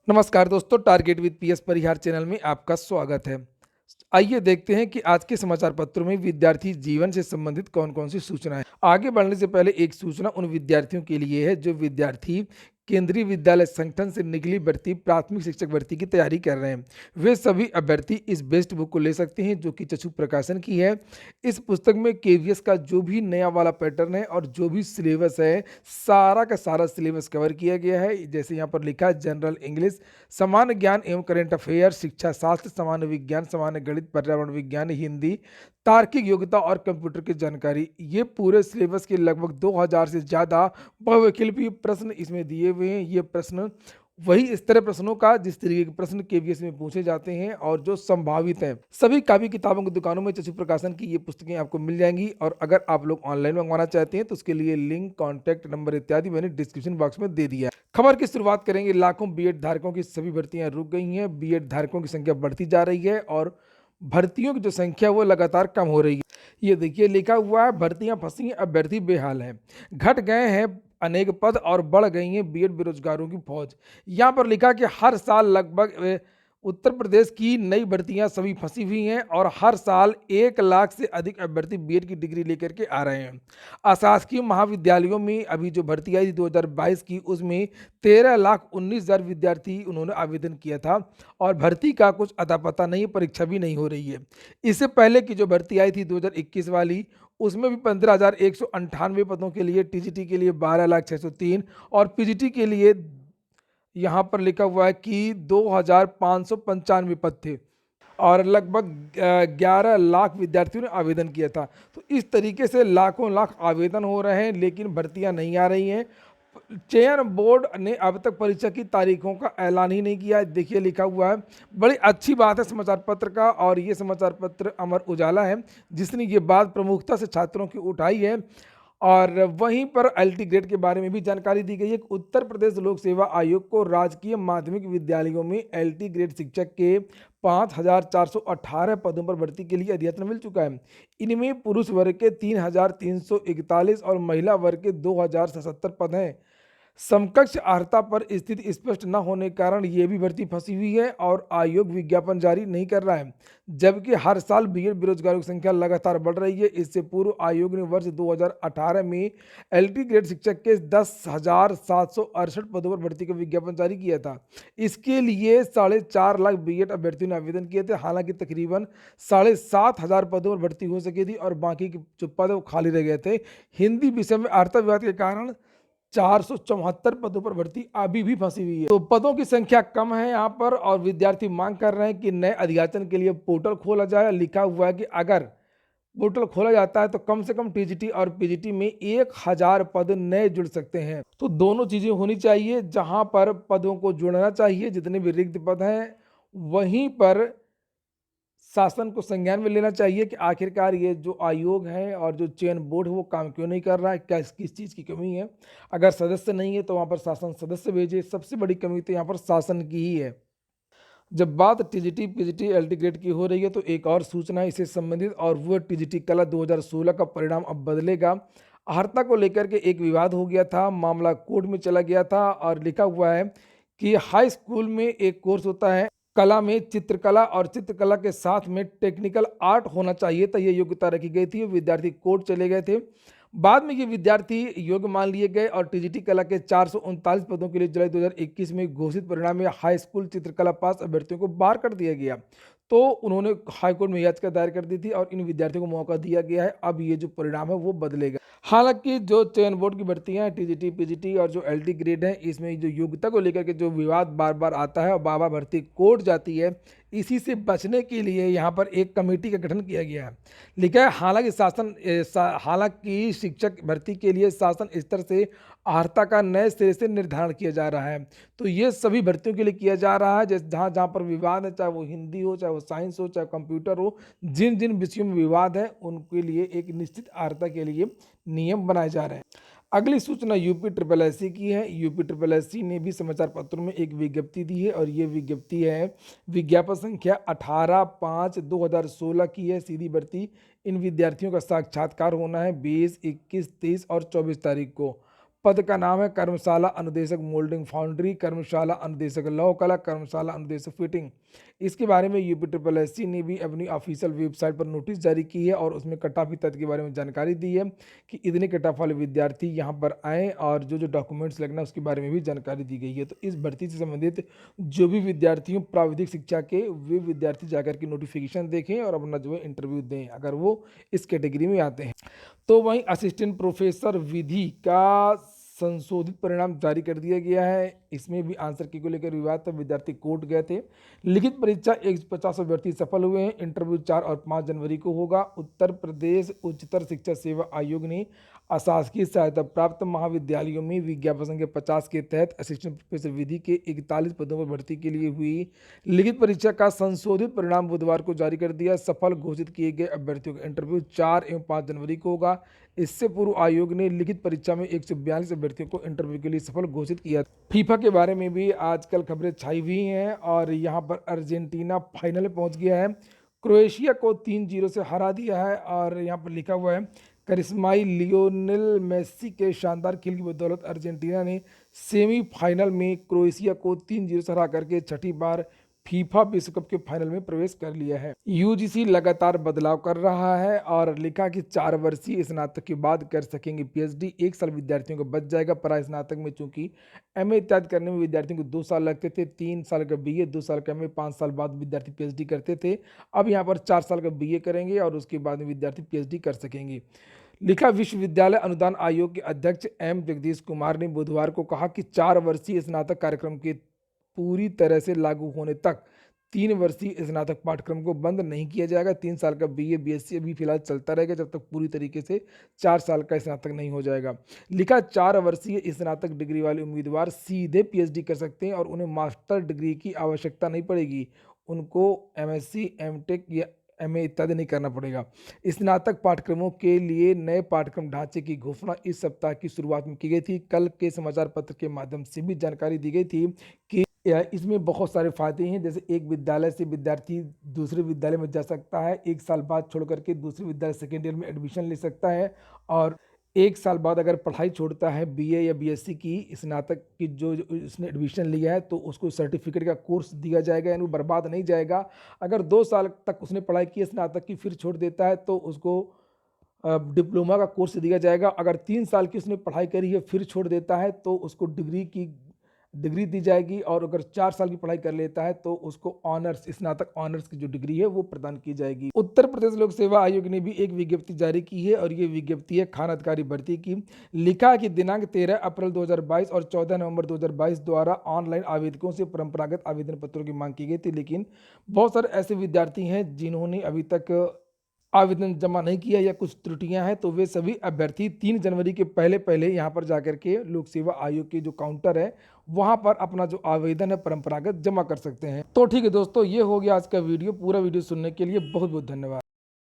नमस्कार दोस्तों, target with PS Parihar channel में आपका स्वागत है। आइए देखते हैं कि आज के समाचार पत्रों में विद्यार्थी जीवन से संबंधित कौन-कौन सी सूचनाएं। आगे बढ़ने से पहले एक सूचना उन विद्यार्थियों के लिए है जो विद्यार्थी केंद्रीय विद्यालय संगठन से निकली भर्ती प्राथमिक शिक्षक भर्ती की तैयारी कर रहे हैं। वे सभी अभ्यर्थी इस बेस्ट बुक को ले सकते हैं जो कि चक्षु प्रकाशन की है। इस पुस्तक में केवीएस का जो भी नया वाला पैटर्न है और जो भी सिलेबस है, सारा का सारा सिलेबस कवर किया गया है। जैसे यहाँ पर लिखा है जनरल इंग्लिश, सामान्य ज्ञान एवं करंट अफेयर, शिक्षा शास्त्र, सामान्य विज्ञान, सामान्य गणित, पर्यावरण विज्ञान, हिंदी, तार्किक योग्यता और कंप्यूटर की जानकारी। ये पूरे सिलेबस के लगभग 2000 से ज़्यादा बहुविकल्पीय प्रश्न इसमें दिए हुए हैं। ये प्रश्न वही इस तरह प्रश्नों का जिस तरीके के प्रश्न केवीएस में पूछे जाते हैं और जो संभावित हैं। सभी कापी किताबों की दुकानों में चक्षु प्रकाशन की ये पुस्तकें आपको मिल जाएंगी और अगर आप लोग ऑनलाइन मंगवाना चाहते हैं तो उसके लिए लिंक, कॉन्टैक्ट नंबर इत्यादि मैंने डिस्क्रिप्शन बॉक्स में दे दिया है। खबर की शुरुआत करेंगे। लाखों बीएड धारकों की सभी भर्तियां रुक गई हैं। बीएड धारकों की संख्या बढ़ती जा रही है और भर्तियों की जो संख्या वो लगातार कम हो रही है। ये देखिए लिखा हुआ है, भर्तियां फंसी हैं, अभ्यर्थी बेहाल हैं। घट गए हैं अनेक पद और बढ़ गई हैं बीएड बेरोजगारों की फौज। यहाँ पर लिखा कि हर साल लगभग उत्तर प्रदेश की नई भर्तियां सभी फंसी हुई हैं और हर साल 1 लाख से अधिक अभ्यर्थी बीएड की डिग्री लेकर के आ रहे हैं। अशासकीय महाविद्यालयों में अभी जो भर्ती आई थी 2022 की, उसमें 13,19,000 विद्यार्थी उन्होंने आवेदन किया था और भर्ती का कुछ अता पता नहीं, परीक्षा भी नहीं हो रही है। इससे पहले की जो भर्ती आई थी 2021 वाली, उसमें भी 15,198 पदों के लिए, टीजीटी के लिए 12,603 और पीजीटी के लिए यहाँ पर लिखा हुआ है कि 2,595 पद थे और लगभग 11 लाख विद्यार्थियों ने आवेदन किया था। तो इस तरीके से लाखों लाख आवेदन हो रहे हैं लेकिन भर्तियां नहीं आ रही हैं। चयन बोर्ड ने अब तक परीक्षा की तारीखों का ऐलान ही नहीं किया। देखिए लिखा हुआ है, बड़ी अच्छी बात है समाचार पत्र का, और ये समाचार पत्र अमर उजाला है जिसने ये बात प्रमुखता से छात्रों की उठाई है। और वहीं पर एलटी ग्रेड के बारे में भी जानकारी दी गई है। उत्तर प्रदेश लोक सेवा आयोग को राजकीय माध्यमिक विद्यालयों में एलटी ग्रेड शिक्षक के 5,418 पदों पर भर्ती के लिए अध्यादेश मिल चुका है। इनमें पुरुष वर्ग के 3,341 और महिला वर्ग के 2,077 पद हैं। समकक्ष अर्हता पर स्थिति स्पष्ट न होने के कारण ये भी भर्ती फंसी हुई है और आयोग विज्ञापन जारी नहीं कर रहा है। जबकि हर साल बीएड बेरोजगारों की संख्या लगातार बढ़ रही है। इससे पूर्व आयोग ने वर्ष 2018 में एलटी ग्रेड शिक्षक के 10,768 पदों पर भर्ती का विज्ञापन जारी किया था। इसके लिए 4.5 लाख बीएड अभ्यर्थियों ने आवेदन किए थे। हालांकि तकरीबन 7,500 पदों पर भर्ती हो सकी थी और बाकी के जो पद वो खाली रह गए थे। हिंदी विषय में अर्हता विवाद के कारण 474 पदों पर भर्ती अभी भी फंसी हुई है। तो पदों की संख्या कम है यहाँ पर और विद्यार्थी मांग कर रहे हैं कि नए अध्याचन के लिए पोर्टल खोला जाए। लिखा हुआ है कि अगर पोर्टल खोला जाता है तो कम से कम टीजीटी और पीजीटी में 1,000 पद नए जुड़ सकते हैं। तो दोनों चीजें होनी चाहिए, जहां पर पदों को जोड़ना चाहिए, जितने भी रिक्त पद हैं वहीं पर शासन को संज्ञान में लेना चाहिए कि आखिरकार ये जो आयोग है और जो चयन बोर्ड है वो काम क्यों नहीं कर रहा है, क्या किस चीज़ की कमी है। अगर सदस्य नहीं है तो वहाँ पर शासन सदस्य भेजे। सबसे बड़ी कमी तो यहाँ पर शासन की ही है। जब बात टीजीटी पीजीटी एलटी ग्रेड की हो रही है तो एक और सूचना है इससे संबंधित, और वो टीजीटी कला 2016 का परिणाम अब बदलेगा। अर्हता को लेकर के एक विवाद हो गया था, मामला कोर्ट में चला गया था और लिखा हुआ है कि हाई स्कूल में एक कोर्स होता है कला में चित्रकला, और चित्रकला के साथ में टेक्निकल आर्ट होना चाहिए था। ये योग्यता रखी गई थी। विद्यार्थी कोर्ट चले गए थे। बाद में ये विद्यार्थी योग्य मान लिए गए और टीजीटी कला के 439 पदों के लिए जुलाई 2021 में घोषित परिणाम में हाई स्कूल चित्रकला पास अभ्यर्थियों को बाहर कर दिया गया। तो उन्होंने हाईकोर्ट में याचिका दायर कर दी थी और इन विद्यार्थियों को मौका दिया गया है। अब ये जो परिणाम है वो बदलेगा। हालांकि जो चयन बोर्ड की भर्तियां हैं टीजीटी पीजीटी और जो एलटी ग्रेड है, इसमें जो योग्यता को लेकर के जो विवाद बार बार आता है और बार बार भर्ती कोर्ट जाती है, इसी से बचने के लिए यहाँ पर एक कमेटी का गठन किया गया है। लिखा है हालांकि शिक्षक भर्ती के लिए शासन स्तर से अर्हता का नए सिरे से निर्धारण किया जा रहा है। तो ये सभी भर्तियों के लिए किया जा रहा है। जैसे जहाँ जहाँ पर विवाद है, चाहे वो हिंदी हो, चाहे वो साइंस हो, चाहे कंप्यूटर हो, जिन जिन विषयों में विवाद है उनके लिए एक निश्चित अर्हता के लिए नियम बनाए जा रहे हैं। अगली सूचना यूपी ट्रिपल एससी की है। यूपी ट्रिपल एससी ने भी समाचार पत्रों में एक विज्ञप्ति दी है और ये विज्ञप्ति है विज्ञापन संख्या 18/5/2016 की है। सीधी भर्ती। इन विद्यार्थियों का साक्षात्कार होना है 20, 21, 23 और 24 तारीख को। पद का नाम है कर्मशाला अनुदेशक मोल्डिंग फाउंड्री, कर्मशाला अनुदेशक लौह कला, कर्मशाला अनुदेशक फिटिंग। इसके बारे में यूपीएससी ने भी अपनी ऑफिशियल वेबसाइट पर नोटिस जारी की है और उसमें कट ऑफ तथ्य के बारे में जानकारी दी है कि इतने कट ऑफ वाले विद्यार्थी यहाँ पर आएँ और जो जो डॉक्यूमेंट्स लगना है उसके बारे में भी जानकारी दी गई है। तो इस भर्ती से संबंधित जो भी विद्यार्थियों प्राविधिक शिक्षा के, वे विद्यार्थी जाकर के नोटिफिकेशन देखें और अपना जो है इंटरव्यू दें अगर वो इस कैटेगरी में आते हैं। तो वहीं असिस्टेंट प्रोफेसर विधि का संशोधित परिणाम जारी कर दिया गया है। इसमें भी आंसर की को लेकर विवाद था, विद्यार्थी कोर्ट गए थे। लिखित परीक्षा 150 अभ्यर्थी सफल हुए हैं। इंटरव्यू 4 और 5 जनवरी को होगा। उत्तर प्रदेश उच्चतर शिक्षा सेवा आयोग ने अशासकीय सहायता प्राप्त महाविद्यालयों में विज्ञापन संख्या 50 के तहत असिस्टेंट प्रोफेसर विधि के 41 पदों पर भर्ती के लिए हुई लिखित परीक्षा का संशोधित परिणाम बुधवार को जारी कर दिया। सफल घोषित किए गए अभ्यर्थियों का इंटरव्यू 4 एवं 5 जनवरी को होगा। इससे पूर्व आयोग ने लिखित परीक्षा में 142 अभ्यर्थियों को इंटरव्यू के लिए सफल घोषित किया। फीफा के बारे में भी आजकल खबरें छाई हुई हैं और यहाँ पर अर्जेंटीना फाइनल में पहुंच गया है, क्रोएशिया को 3-0 से हरा दिया है। और यहाँ पर लिखा हुआ है, करिश्माई लियोनेल मेसी के शानदार खेल की बदौलत अर्जेंटीना ने सेमीफाइनल में क्रोएशिया को 3-0 से हरा करके छठी बार फीफा विश्व कप के फाइनल में प्रवेश कर लिया है। यूजीसी लगातार बदलाव कर रहा है और लिखा कि 4 वर्षीय स्नातक के बाद कर सकेंगे पीएचडी। 1 साल विद्यार्थियों को बच जाएगा। परा स्नातक में चूंकि एमए इत्यादि करने में विद्यार्थियों को 2 साल लगते थे, 3 साल का बीए, 2 साल का एमए, 5 साल बाद विद्यार्थी पीएचडी करते थे। अब यहाँ पर 4 साल का बीए करेंगे और उसके बाद में विद्यार्थी पीएचडी कर सकेंगे। लिखा, विश्वविद्यालय अनुदान आयोग के अध्यक्ष एम जगदीश कुमार ने बुधवार को कहा कि 4 वर्षीय स्नातक कार्यक्रम के पूरी तरह से लागू होने तक 3 वर्षीय स्नातक पाठ्यक्रम को बंद नहीं किया जाएगा। 3 साल का बीए बीएससी अभी फिलहाल चलता रहेगा जब तक पूरी तरीके से 4 साल का स्नातक नहीं हो जाएगा। लिखा, 4 वर्षीय स्नातक डिग्री वाले उम्मीदवार सीधे पीएचडी कर सकते हैं और उन्हें मास्टर डिग्री की आवश्यकता नहीं पड़ेगी। उनको एमएससी, एमटेक या एमए इत्यादि नहीं करना पड़ेगा। स्नातक पाठ्यक्रमों के लिए नए पाठ्यक्रम ढांचे की घोषणा इस सप्ताह की शुरुआत में की गई थी। कल के समाचार पत्र के माध्यम से भी जानकारी दी गई थी कि इसमें बहुत सारे फायदे हैं, जैसे एक विद्यालय से विद्यार्थी दूसरे विद्यालय में जा सकता है, 1 साल बाद छोड़ करके दूसरे विद्यालय सेकेंड ईयर में एडमिशन ले सकता है, और 1 साल बाद अगर पढ़ाई छोड़ता है बीए या बीएससी की, स्नातक की जो उसने एडमिशन लिया है, तो उसको सर्टिफिकेट का कोर्स दिया जाएगा, यानी वो बर्बाद नहीं जाएगा। अगर 2 साल तक उसने पढ़ाई की स्नातक की फिर छोड़ देता है तो उसको डिप्लोमा का कोर्स दिया जाएगा। अगर 3 साल की उसने पढ़ाई करी है फिर छोड़ देता है तो उसको डिग्री दी जाएगी, और अगर 4 साल की पढ़ाई कर लेता है तो उसको ऑनर्स, स्नातक ऑनर्स की जो डिग्री है वो प्रदान की जाएगी। उत्तर प्रदेश लोक सेवा आयोग ने भी एक विज्ञप्ति जारी की है और ये विज्ञप्ति है खान अधिकारी भर्ती की। लिखा कि दिनांक 13 अप्रैल 2022 और 14 नवंबर 2022 द्वारा ऑनलाइन आवेदकों से परंपरागत आवेदन पत्रों की मांग की गई थी, लेकिन बहुत सारे ऐसे विद्यार्थी हैं जिन्होंने अभी तक आवेदन जमा नहीं किया या कुछ त्रुटियां हैं, तो वे सभी अभ्यर्थी 3 जनवरी के पहले यहाँ पर जाकर के लोक सेवा आयोग के जो काउंटर है वहाँ पर अपना जो आवेदन है परंपरागत जमा कर सकते हैं। तो ठीक है दोस्तों, ये हो गया आज का वीडियो। पूरा वीडियो सुनने के लिए बहुत बहुत धन्यवाद।